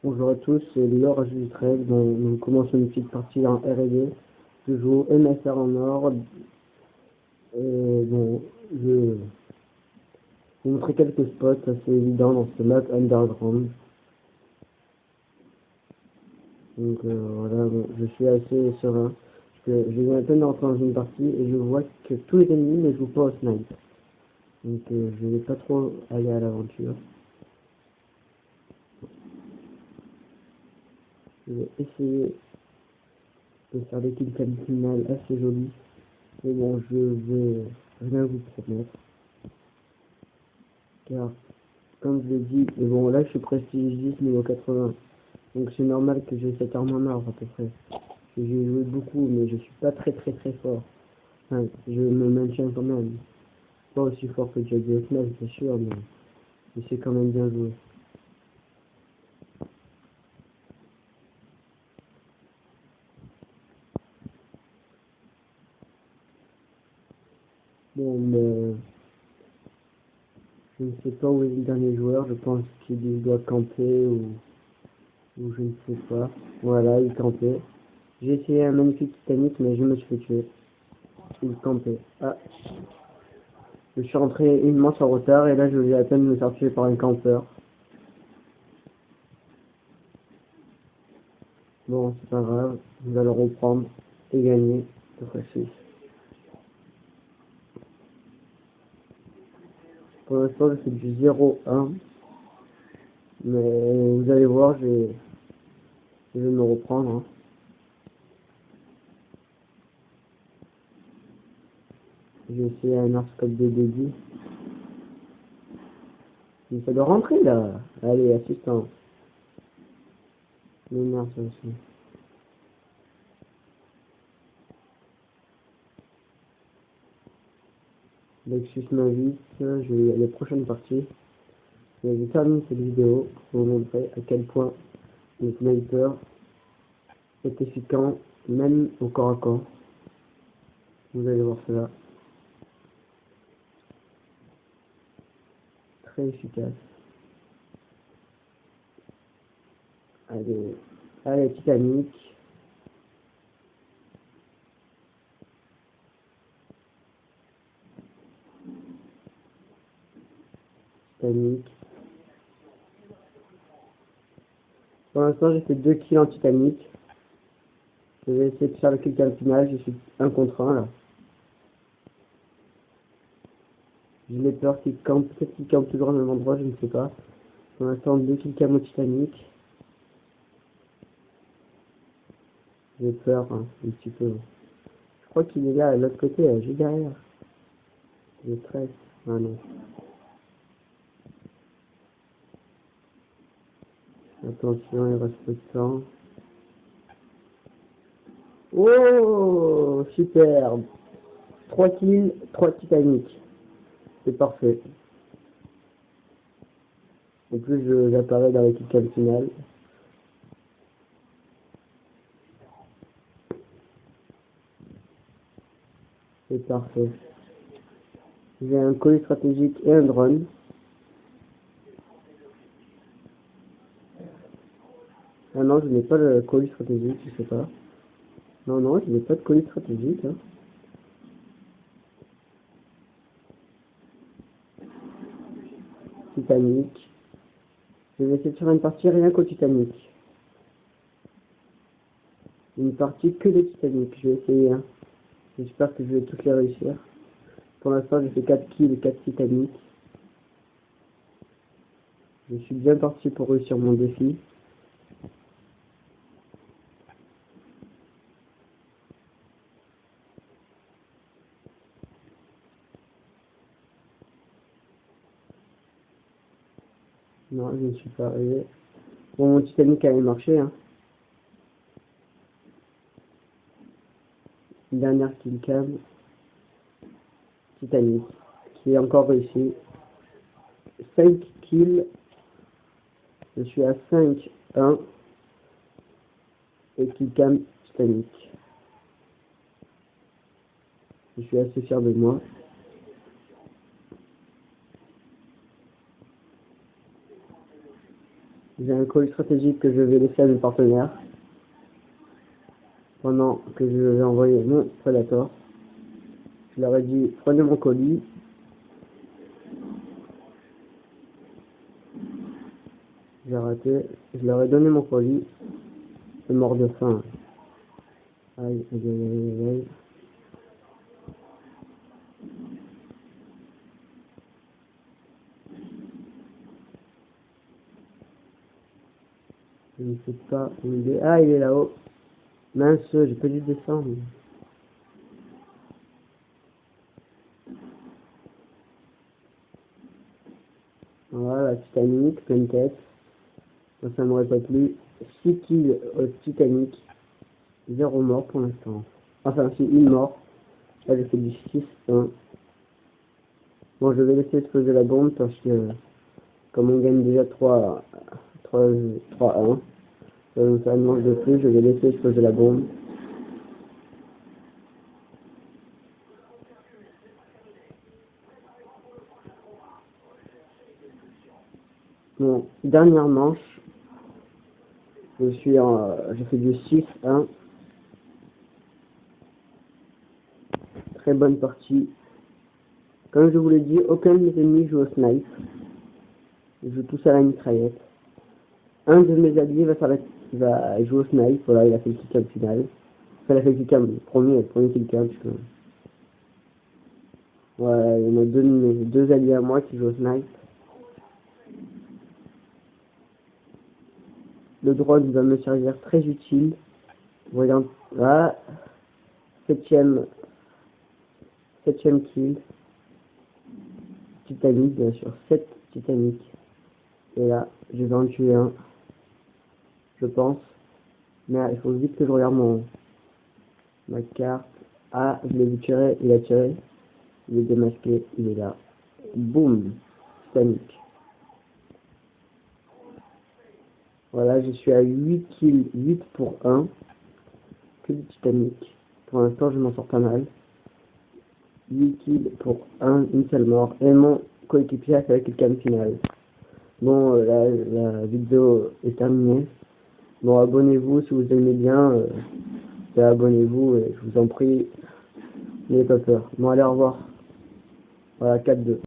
Bonjour à tous, c'est Laure du 13. Nous commençons une petite partie en R&D. Je joue au MSR en or. Je vais vous montrer quelques spots assez évidents dans ce map underground. Voilà, je suis assez serein. Je viens à peine d'entrer dans une partie et je vois que tous les ennemis ne jouent pas au snipe. Je vais pas trop aller à l'aventure. Je vais essayer de faire des kills finales assez jolies. Mais bon, je vais rien vous promettre. Car, comme je l'ai dit, mais bon, là je suis prestige 10 niveau 80. Donc c'est normal que j'ai cette arme en or à peu près. J'ai joué beaucoup, mais je suis pas très fort. Enfin, je me maintiens quand même. Pas aussi fort que Jack Smash, c'est sûr, mais c'est quand même bien joué. Bon, mais je ne sais pas où est le dernier joueur. Je pense qu'il doit camper ou je ne sais pas. Voilà, il campait. J'ai essayé un magnifique Titanic, mais je me suis fait tuer. Il campait. Ah, je suis rentré une manche en retard et là je vais à peine me faire tuer par un campeur. Bon, c'est pas grave, nous allons reprendre et gagner de fois 6. Pour l'instant, je fais du 0-1, mais vous allez voir, je vais me reprendre. Hein. J'ai essayé un arscope de début. Mais ça doit rentrer là. Allez, assistant. Mais non, ça aussi. Lexus m'invite, je vais à la prochaine partie. Et je termine cette vidéo pour vous montrer à quel point le sniper est efficace, même au corps à corps. Vous allez voir cela. Très efficace. Allez, Titanic. Titanic. Pour l'instant, j'ai fait 2 kills en Titanic. Je vais essayer de faire le kill cam final. Je suis 1 contre 1 là. J'ai peur qu'il campe. Peut-être qu'il campe toujours au même endroit, je ne sais pas. Pour l'instant, 2 kill cam au Titanic. J'ai peur, hein, un petit peu. Je crois qu'il est là, à l'autre côté, juste derrière. Je stresse. Ah non. Attention, il reste peu de temps. Oh, superbe. 3 kills, 3 Titanic. C'est parfait. En plus, j'apparais dans l'équipe cam finale. C'est parfait. J'ai un colis stratégique et un drone. Ah non, je n'ai pas le colis stratégique, je sais pas. Non, je n'ai pas de colis stratégique. Hein. Titanic. Je vais essayer de faire une partie rien qu'au Titanic. Une partie que des Titanic. Je vais essayer. Hein. J'espère que je vais toutes les réussir. Pour l'instant, j'ai fait 4 kills et 4 Titanic. Je suis bien parti pour réussir mon défi. Non, je ne suis pas arrivé. Bon, mon Titanic avait marché. Hein. Une dernière kill cam. Titanic. Qui est encore réussi. 5 kills. Je suis à 5-1. Et kill cam Titanic. Je suis assez fier de moi. J'ai un colis stratégique que je vais laisser à mes partenaires pendant que je vais envoyer mon Predator. Je leur ai dit, prenez mon colis. J'ai raté. Je leur ai donné mon colis. C'est mort de faim. Aïe, aïe, aïe, aïe, aïe. Je ne sais pas où il est. Ah, il est là-haut. Mince, j'ai pas dû descendre. Voilà, Titanic, pleine tête. Ça m'aurait pas plu. 6 kills au Titanic. 0 mort pour l'instant. Enfin, si, une mort. Là, j'ai fait du 6-1. Bon, je vais laisser exploser la bombe parce que, comme on gagne déjà 3-1, ça va me faire une manche de plus. Je vais laisser exploser la bombe. Bon, dernière manche. Je fais du 6-1. Très bonne partie. Comme je vous l'ai dit, aucun de mes ennemis joue au snipe. Ils jouent tous à la mitraillette. Un de mes alliés va jouer au snipe. Voilà, il a fait le kill-cam final. Enfin, il a fait le kill-cam, le premier kill-cam. Ouais, il y en a deux alliés à moi qui jouent au snipe. Le drone va me servir très utile. Voyons, là, septième kill. Titanic, bien sûr, 7 Titanic. Et là, je vais en tuer un, je pense. Mais il faut vite que je regarde ma carte. Ah, je l'ai vu tirer, il a tiré. Il est démasqué, il est là. Boum, Titanic. Voilà, je suis à 8 kills, 8 pour 1. Que du Titanic. Pour l'instant, je m'en sors pas mal. 8 kills pour une seule mort. Et mon coéquipier a fait le kill final. Bon, la vidéo est terminée. Bon, abonnez-vous si vous aimez bien. Abonnez-vous et je vous en prie, n'ayez pas peur. Bon, allez, au revoir. Voilà, 4-2.